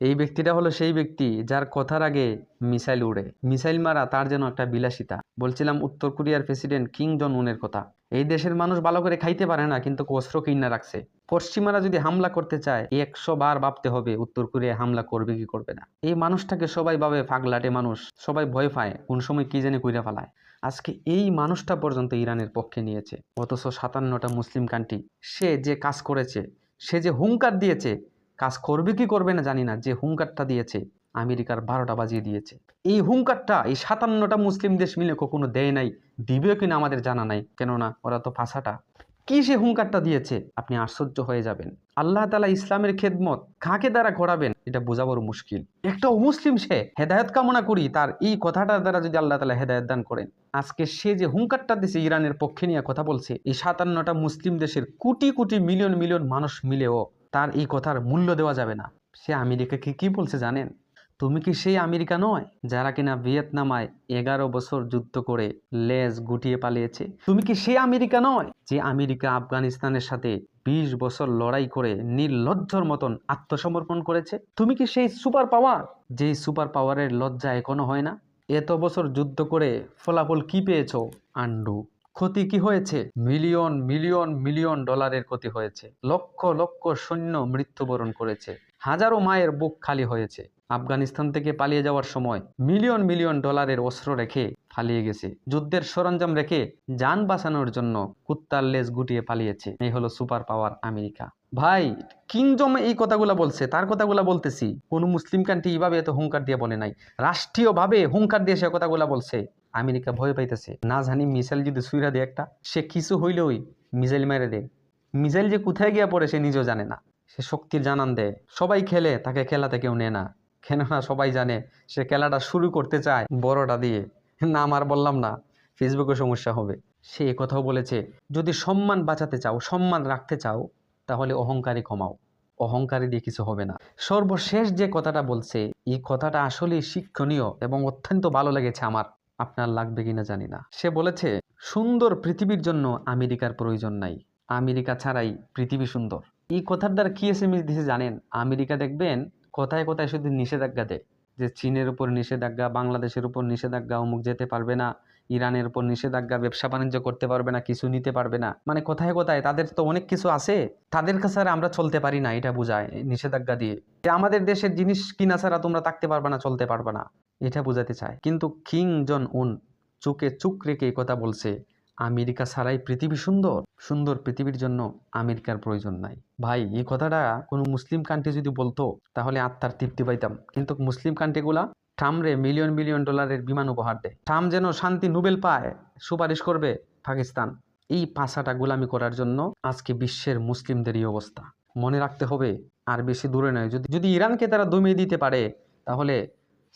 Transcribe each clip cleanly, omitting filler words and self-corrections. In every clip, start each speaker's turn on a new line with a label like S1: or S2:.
S1: এই ব্যক্তিটা হলো সেই ব্যক্তি যার কথার আগে মিসাইল উড়ে। মিসাইল মারা তার যেন একটা বিলাসিতা। বলছিলাম উত্তর কোরিয়ার প্রেসিডেন্ট কিং জং উনের কথা। এই দেশের মানুষ ভালো করে খাইতে পারে না, কিন্তু অস্ত্র কিনা রাখছে। পশ্চিমারা যদি হামলা করতে চায় 100 বার ভাবতে হবে উত্তর কোরিয়া হামলা করবে কি করবে না। এই মানুষটাকে সবাই ভাবে পাগলাটে মানুষ, সবাই ভয় পায়, কোন সময় কি জানি কইরা ফেলায়। আজকে এই মানুষটা পর্যন্ত ইরানের পক্ষে নিয়েছে, অথচ 57টা মুসলিম কান্ট্রি। সে যে কাজ করেছে, সে যে হুঙ্কার দিয়েছে, কাজ করবে কি করবে না জানি না, যে হুঙ্কারটা দিয়েছে আমেরিকার 12টা বাজিয়ে দিয়েছে। এই হুঙ্কারটা এই 57টা মুসলিম দেশ মিলে কখনো দেয় নাই, দিবেও কিনা আমাদের জানা নাই, কেননা ওরা তো ফাঁসাটা। কি সে হুঙ্কারটা দিয়েছে আপনি আশ্চর্য হয়ে যাবেন। আল্লাহ তাআলা ইসলামের খেদমত কাকে দ্বারা করাবেন এটা বোঝা বড় মুশকিল। একটা মুসলিম সে হেদায়েত কামনা করি, তার এই কথাটার দ্বারা যদি আল্লাহ তাআলা হেদায়েত দান করেন। আজকে সে যে হুঙ্কারটা দিয়েছে ইরানের পক্ষে নিয়ে কথা বলছে, এই 57টা মুসলিম দেশের কোটি কোটি মিলিয়ন মিলিয়ন মানুষ মিলেও তার এই কথার মূল্য দেওয়া যাবে না। সে আমেরিকাকে কি বলছে জানেন? তুমি কি সেই আমেরিকা নয় যারা কিনা ভিয়েতনামায় 11 বছর যুদ্ধ করে লেজ গুটিয়ে পালিয়েছে? তুমি কি সেই আমেরিকা নয় যে আমেরিকা আফগানিস্তানের সাথে 20 বছর লড়াই করে নির্লজ্জর মতন আত্মসমর্পণ করেছে? তুমি কি সেই সুপার পাওয়ার, যেই সুপার পাওয়ারের লজ্জা এখনো হয় না? এত বছর যুদ্ধ করে ফলাফল কি পেয়েছো? আন্ডু। ক্ষতি কি হয়েছে? মিলিয়ন মিলিয়ন মিলিয়ন ডলারের ক্ষতি হয়েছে। লক্ষ লক্ষ সৈন্য মৃত্যুবরণ করেছে। হাজারো মায়ের বুক খালি হয়েছে। আফগানিস্তান থেকে পালিয়ে যাওয়ার সময় মিলিয়ন মিলিয়ন ডলারের অস্ত্র রেখে পালিয়ে গেছে। যুদ্ধের সরঞ্জাম রেখে যান বাঁচানোর জন্য কুত্তার লেজ গুটিয়ে পালিয়েছে। এই হলো সুপার পাওয়ার আমেরিকা। ভাই, কিংজম এই কথাগুলা বলছে, তার কথাগুলা বলতেছি। কোন মুসলিম কান্ট্রি এইভাবে এত হুঙ্কার দিয়ে বলে নাই। রাষ্ট্রীয়ভাবে হুঙ্কার দিয়ে সে কথাগুলা বলছে। আমেরিকা ভয় পাইতেছে, না জানি মিসাইল যদি ছুঁড়া দেয় একটা, সে কিছু হইলেই মিসাইল মেরে দেয়। মিসাইল যে কোথায় গিয়া পড়ে সে নিজেও জানে না। সে শক্তির জানান দেয়। সবাই খেলে, তাকে খেলাতে কেউ নেয় না, কেননা সবাই জানে সে খেলাটা শুরু করতে চায় বড়টা দিয়ে। নাম আর বললাম না, ফেসবুকে সমস্যা হবে। সে কথাও বলেছে, যদি সম্মান বাঁচাতে চাও, সম্মান রাখতে চাও, তাহলে অহংকারী কমাও। অহংকারী দিয়ে কিছু হবে না। সর্বশেষ যে কথাটা বলছে, এই কথাটা আসলে শিক্ষণীয় এবং অত্যন্ত ভালো লেগেছে আমার। আপনার লাগবে কিনা জানি না। সে বলেছে, সুন্দর পৃথিবীর জন্য আমেরিকার প্রয়োজন নাই, আমেরিকা ছাড়াই পৃথিবী সুন্দর। এই কথার দ্বারা কি এসএমএস দিছে জানেন? আমেরিকা দেখবেন কোথায় কোথায় শুধু নিষেধাজ্ঞা দেয়, যে চীনের উপর নিষেধাজ্ঞা, বাংলাদেশের উপর নিষেধাজ্ঞা, অমুক যেতে পারবে না, ইরানের উপর নিষেধাজ্ঞা, ব্যবসা বাণিজ্য করতে পারবে না, কিছু নিতে পারবে না। মানে কোথায় কোথায় তাদের তো অনেক কিছু আছে, তাদের কাছে আর আমরা চলতে পারি না, এটা বোঝায় নিষেধাজ্ঞা দিয়ে। যে আমাদের দেশের জিনিস কিনা ছাড়া তোমরা থাকতে পারবে না, চলতে পারবে না, এটা বোঝাতে চায়। কিন্তু কিং জন উন চোখে চোখ রেখে এই কথা বলছে, আমেরিকা ছাড়াই পৃথিবী সুন্দর, সুন্দর পৃথিবীর জন্য আমেরিকার প্রয়োজন নাই। ভাই, এই কথাটা কোনো মুসলিম কান্ট্রি যদি বলতো তাহলে আত্মার তৃপ্তি পাইতাম। কিন্তু মুসলিম কান্ট্রিগুলা ট্রাম্পরে মিলিয়ন মিলিয়ন ডলারের বিমান উপহার দেয়। ট্রাম্প যেন শান্তি নোবেল পায়, সুপারিশ করবে পাকিস্তান। এই পাশাটা গোলামি করার জন্য আজকে বিশ্বের মুসলিমদের এই অবস্থা। মনে রাখতে হবে, আর বেশি দূরে নয়, যদি ইরানকে তারা দমিয়ে দিতে পারে, তাহলে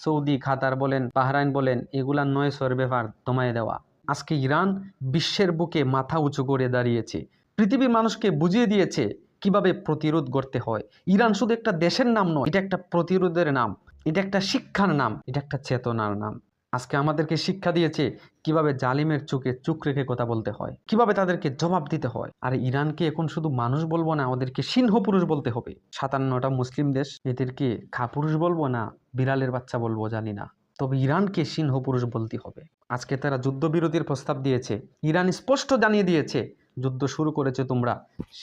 S1: সৌদি, কাতার বলেন, বাহরাইন বলেন, এগুলা 900-এর ব্যাপার দমায়ে দেওয়া। আজকে ইরান বিশ্বের বুকে মাথা উঁচু করে দাঁড়িয়েছে, পৃথিবীর মানুষকে বুঝিয়ে দিয়েছে কিভাবে প্রতিরোধ করতে হয়। ইরান শুধু একটা দেশের নাম নয়, এটা একটা প্রতিরোধের নাম, এটা একটা শিক্ষার নাম, এটা একটা চেতনার নাম। আজকে আমাদেরকে শিক্ষা দিয়েছে কিভাবে জালিমের চোখে চোখ রেখে কথা বলতে হয়, কিভাবে তাদেরকে জবাব দিতে হয়। আর ইরানকে এখন শুধু মানুষ বলবো না, ওদেরকে সিংহ পুরুষ বলতে হবে। 57টা মুসলিম দেশ, এদেরকে খাপুরুষ বলবো না বিড়ালের বাচ্চা বলবো জানি না, তবে ইরানকে সিংহ পুরুষ বলতে হবে। আজকে তারা যুদ্ধবিরতির প্রস্তাব দিয়েছে। ইরান স্পষ্ট জানিয়ে দিয়েছে, যুদ্ধ শুরু করেছে তোমরা,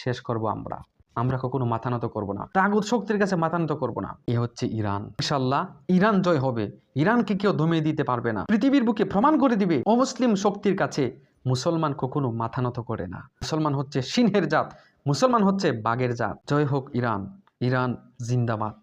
S1: শেষ করব আমরা। আমরা কখনো মাথা নত করবো না, তাগুত শক্তির কাছে মাথা নত করবো না। এ হচ্ছে ইরান। ইনশাআল্লাহ ইরান জয় হবে। ইরানকে কেউ দমিয়ে দিতে পারবে না। পৃথিবীর বুকে প্রমাণ করে দিবে, অমুসলিম শক্তির কাছে মুসলমান কখনো মাথা নত করে না। মুসলমান হচ্ছে সিংহের জাত, মুসলমান হচ্ছে বাঘের জাত। জয় হোক ইরান। ইরান জিন্দাবাদ।